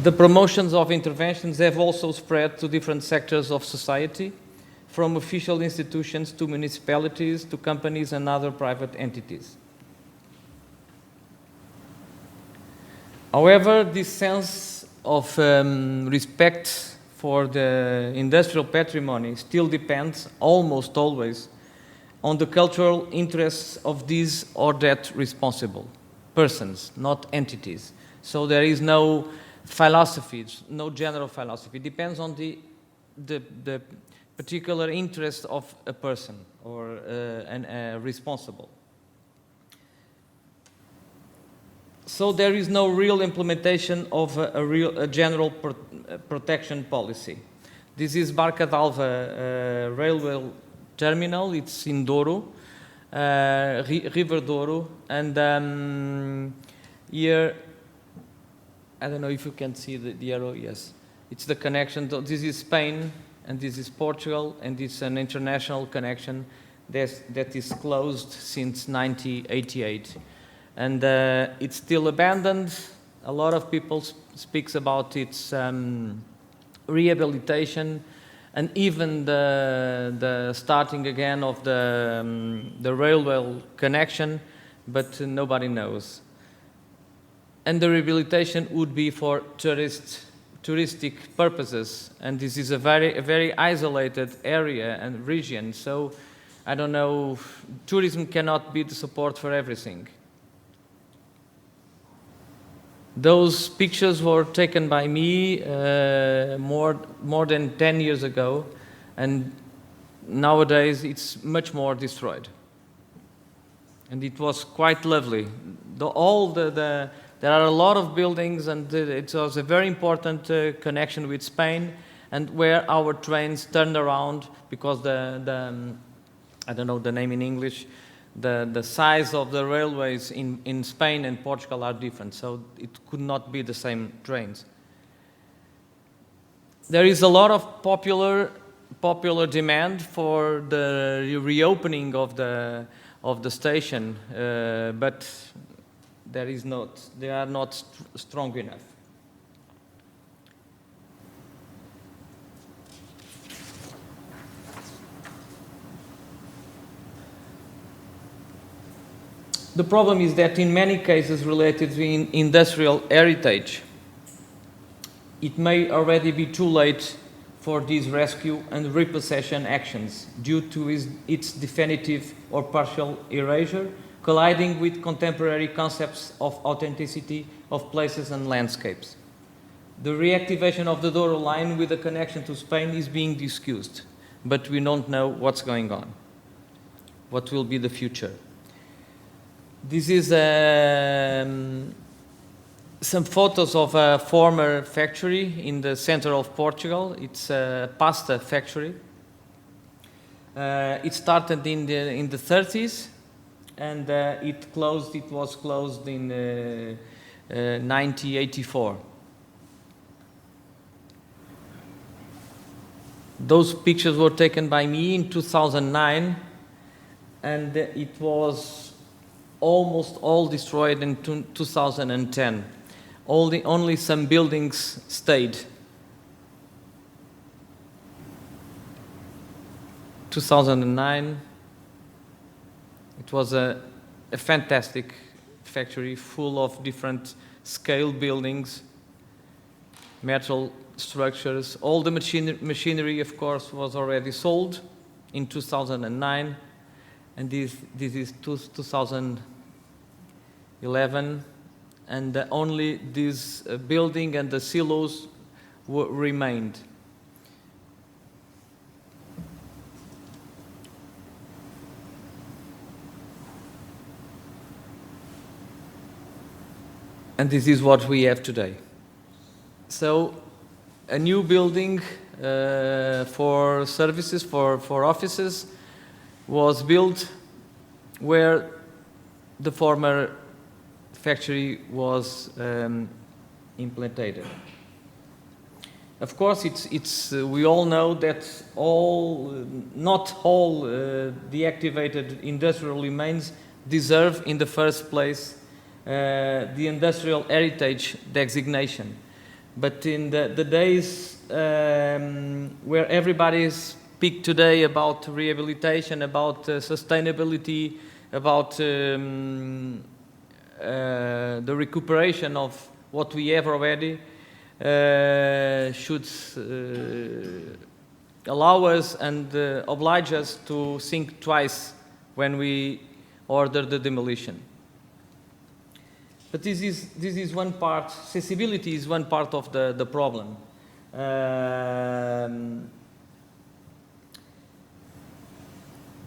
The promotions of interventions have also spread to different sectors of society, from official institutions to municipalities to companies and other private entities. However, this sense of respect for the industrial patrimony still depends, almost always, on the cultural interests of these or that responsible persons, not entities. So there is no philosophy, no general philosophy. It depends on the particular interest of a person or a responsible. So there is no real implementation of a general protection policy. This is Barca d'Alva railway terminal. It's in Douro, River Douro, and here, I don't know if you can see the arrow. Yes, it's the connection. This is Spain, and this is Portugal, and it's an international connection that is closed since 1988. And it's still abandoned. A lot of people speaks about its rehabilitation, and even the starting again of the railway connection, but nobody knows. And the rehabilitation would be for touristic purposes, and this is a very isolated area and region. So I don't know. Tourism cannot be the support for everything. Those pictures were taken by me more than 10 years ago, and nowadays it's much more destroyed. And it was quite lovely. There are a lot of buildings, and it was a very important connection with Spain, and where our trains turned around because I don't know the name in English. The size of the railways in Spain and Portugal are different, so it could not be the same trains. There is a lot of popular demand for the reopening of the station, but they are not strong enough. The problem is that in many cases related to industrial heritage, it may already be too late for these rescue and repossession actions due to its definitive or partial erasure, colliding with contemporary concepts of authenticity of places and landscapes. The reactivation of the Douro line with a connection to Spain is being discussed, but we don't know what's going on. What will be the future? This is some photos of a former factory in the center of Portugal. It's a pasta factory. It started in the 30s, and it was closed in 1984. Those pictures were taken by me in 2009, and it was almost all destroyed in 2010. Only some buildings stayed. 2009, it was a fantastic factory full of different scale buildings, metal structures. All the machinery, of course, was already sold in 2009. And this is 2011, and only this building and the silos remained. And this is what we have today. So, a new building for services, for offices, was built where the former factory was implanted. Of course, we all know that not all deactivated industrial remains deserve in the first place the industrial heritage designation. But in the days where everybody speaks today about rehabilitation, about sustainability, about the recuperation of what we have already, should allow us and oblige us to think twice when we order the demolition. But this is one part. Accessibility is one part of the problem.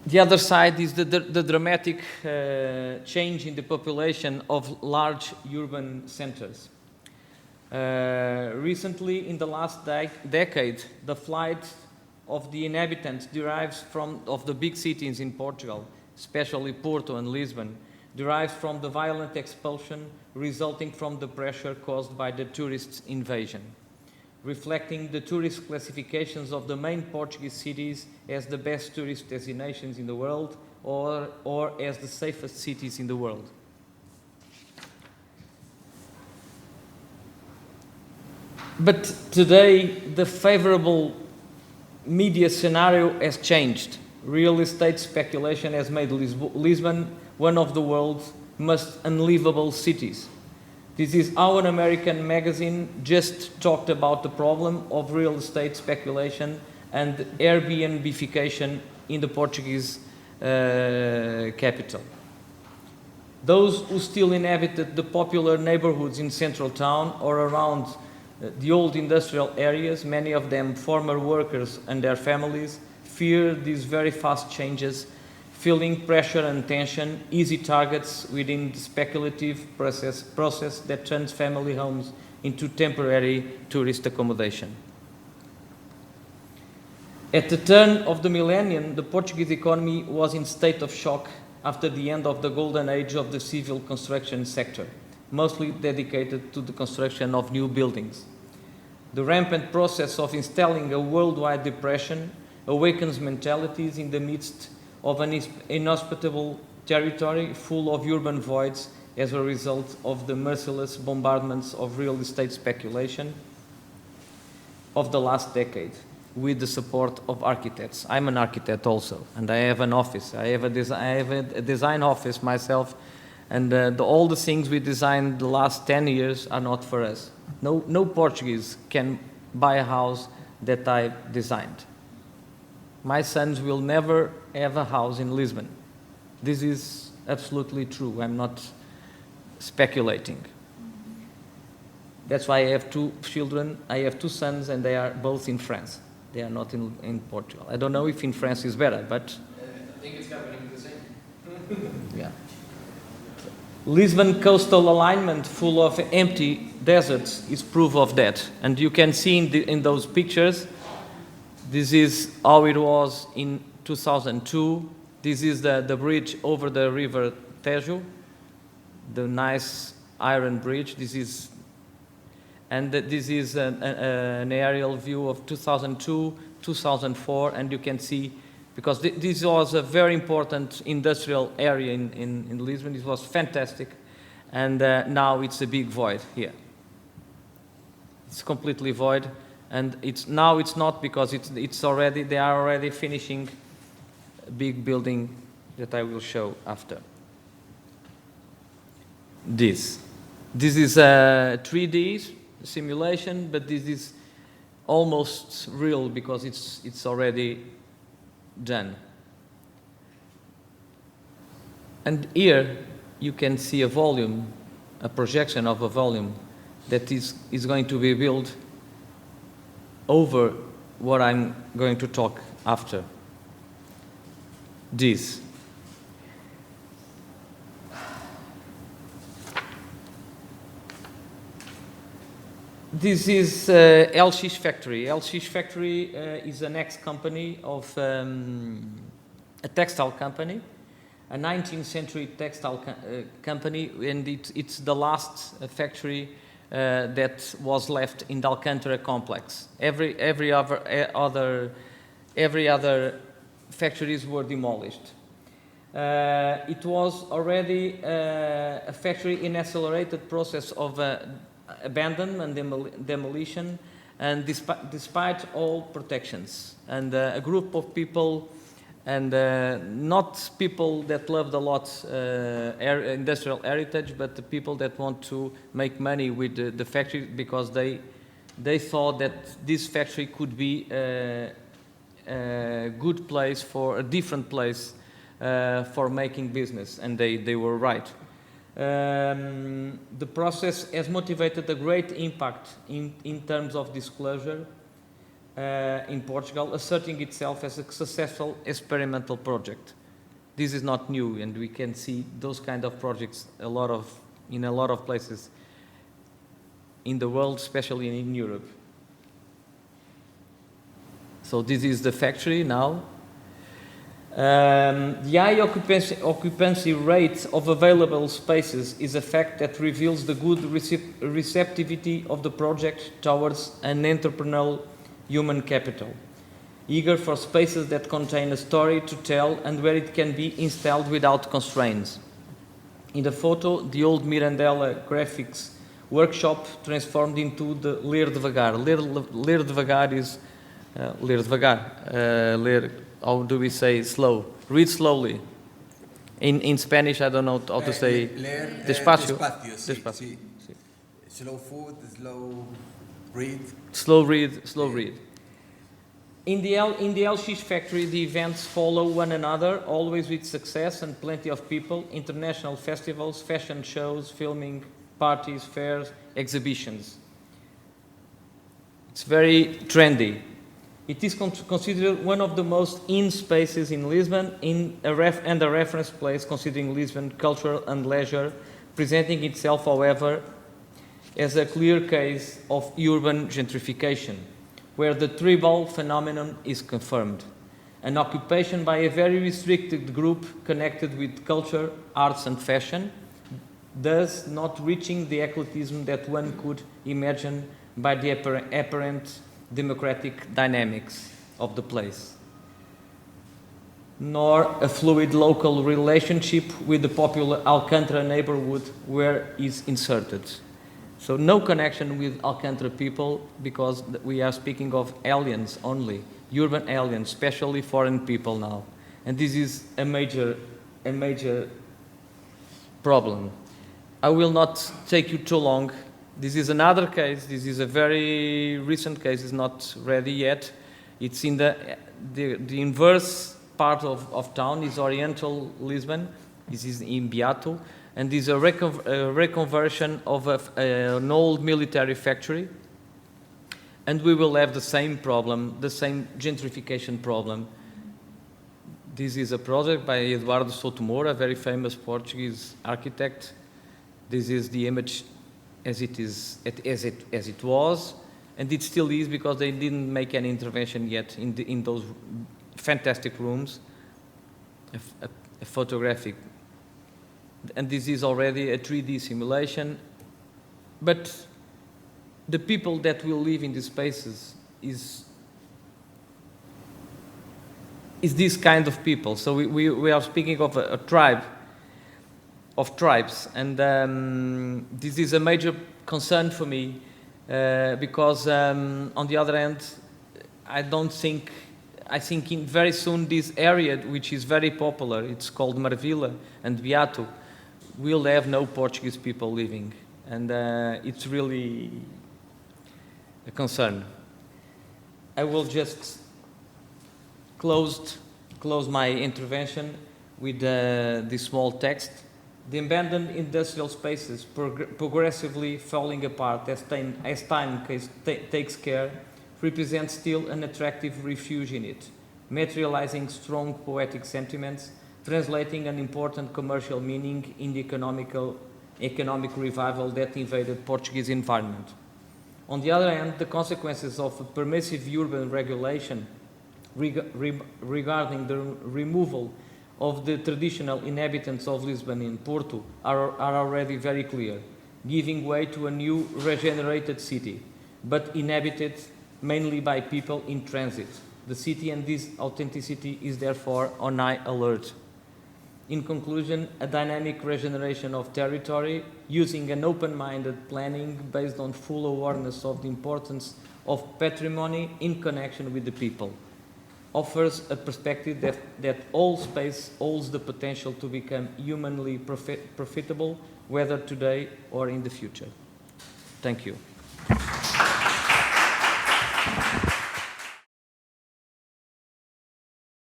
The other side is the dramatic change in the population of large urban centers. Recently, in the last decade, the flight of the inhabitants derives of the big cities in Portugal, especially Porto and Lisbon, derives from the violent expulsion resulting from the pressure caused by the tourist invasion, reflecting the tourist classifications of the main Portuguese cities as the best tourist destinations in the world or as the safest cities in the world. But today, the favorable media scenario has changed. Real estate speculation has made Lisbon one of the world's most unlivable cities. This is how an American magazine just talked about the problem of real estate speculation and Airbnbification in the Portuguese capital. Those who still inhabited the popular neighborhoods in central town or around the old industrial areas, many of them former workers and their families, fear these very fast changes, feeling pressure and tension, easy targets within the speculative process that turns family homes into temporary tourist accommodation. At the turn of the millennium, the Portuguese economy was in state of shock after the end of the golden age of the civil construction sector, mostly dedicated to the construction of new buildings. The rampant process of installing a worldwide depression awakens mentalities in the midst of an inhospitable territory full of urban voids as a result of the merciless bombardments of real estate speculation of the last decade, with the support of architects. I'm an architect also, and I have an office. I have a design office myself, and all the things we designed the last 10 years are not for us. No Portuguese can buy a house that I designed. My sons will never have a house in Lisbon. This is absolutely true. I'm not speculating. That's why I have two children. I have two sons, and they are both in France. They are not in Portugal. I don't know if in France is better, but I think it's happening the same. yeah. Lisbon coastal alignment full of empty deserts is proof of that. And you can see in those pictures, this is how it was in 2002. This is the bridge over the river Tejo, the nice iron bridge. This is an aerial view of 2002, 2004, and you can see, because this was a very important industrial area in Lisbon. It was fantastic, and now it's a big void here. It's completely void, and it's not, because they are already finishing a big building that I will show after. This is a 3D simulation, but this is almost real because it's already done. And here you can see a volume, a projection of a volume that is going to be built over what I'm going to talk after. This is LX Factory. LX Factory is an ex-company of a textile company, a 19th century textile company, and it's the last factory that was left in the Alcântara complex. Every other factories were demolished. It was already a factory in accelerated process of abandoned and demolition, and despite all protections. And a group of people, and not people that loved a lot industrial heritage, but the people that want to make money with the factory, because they thought that this factory could be a good place a different place for making business, and they were right. The process has motivated a great impact in terms of disclosure in Portugal, asserting itself as a successful experimental project. This is not new, and we can see those kind of projects in a lot of places in the world, especially in Europe. So this is the factory now. The high occupancy rate of available spaces is a fact that reveals the good receptivity of the project towards an entrepreneurial human capital, eager for spaces that contain a story to tell and where it can be installed without constraints. In the photo, the old Mirandela graphics workshop transformed into the Ler Devagar. Ler Devagar is ler devagar. Ler, how do we say slow? Read slowly. In Spanish, I don't know how to say. Leer Despacio. Despacio. Sí. Slow food, slow read. Slow read. In the LX factory, the events follow one another, always with success and plenty of people, international festivals, fashion shows, filming, parties, fairs, exhibitions. It's very trendy. It is considered one of the most in spaces in Lisbon and a reference place considering Lisbon culture and leisure, presenting itself, however, as a clear case of urban gentrification, where the tribal phenomenon is confirmed. An occupation by a very restricted group connected with culture, arts and fashion, thus not reaching the eclecticism that one could imagine by the apparent democratic dynamics of the place, nor a fluid local relationship with the popular Alcântara neighborhood where is inserted. So no connection with Alcântara people, because we are speaking of aliens only, urban aliens, especially foreign people now. And this is a major problem. I will not take you too long. This is another case. This is a very recent case. It's not ready yet. It's in the inverse part of town. Is Oriental Lisbon. This is in Beato, and this is a reconversion of an old military factory. And we will have the same problem, the same gentrification problem. This is a project by Eduardo Sotomoura, a very famous Portuguese architect. This is the image as it was, and it still is, because they didn't make any intervention yet in those fantastic rooms, a photographic, and this is already a 3D simulation. But the people that will live in these spaces is this kind of people. So we are speaking of a tribe of tribes, and this is a major concern for me, because on the other hand, I think very soon this area, which is very popular, it's called Marvila and Beato, will have no Portuguese people living, and it's really a concern. I will just close my intervention with this small text. The abandoned industrial spaces progressively falling apart as time takes care, represent still an attractive refuge in it, materializing strong poetic sentiments, translating an important commercial meaning in the economic revival that invaded Portuguese environment. On the other hand, the consequences of permissive urban regulation regarding the removal of the traditional inhabitants of Lisbon and Porto are already very clear, giving way to a new regenerated city, but inhabited mainly by people in transit. The city and this authenticity is therefore on high alert. In conclusion, a dynamic regeneration of territory using an open-minded planning based on full awareness of the importance of patrimony in connection with the people offers a perspective that all space holds the potential to become humanly profitable, whether today or in the future. Thank you.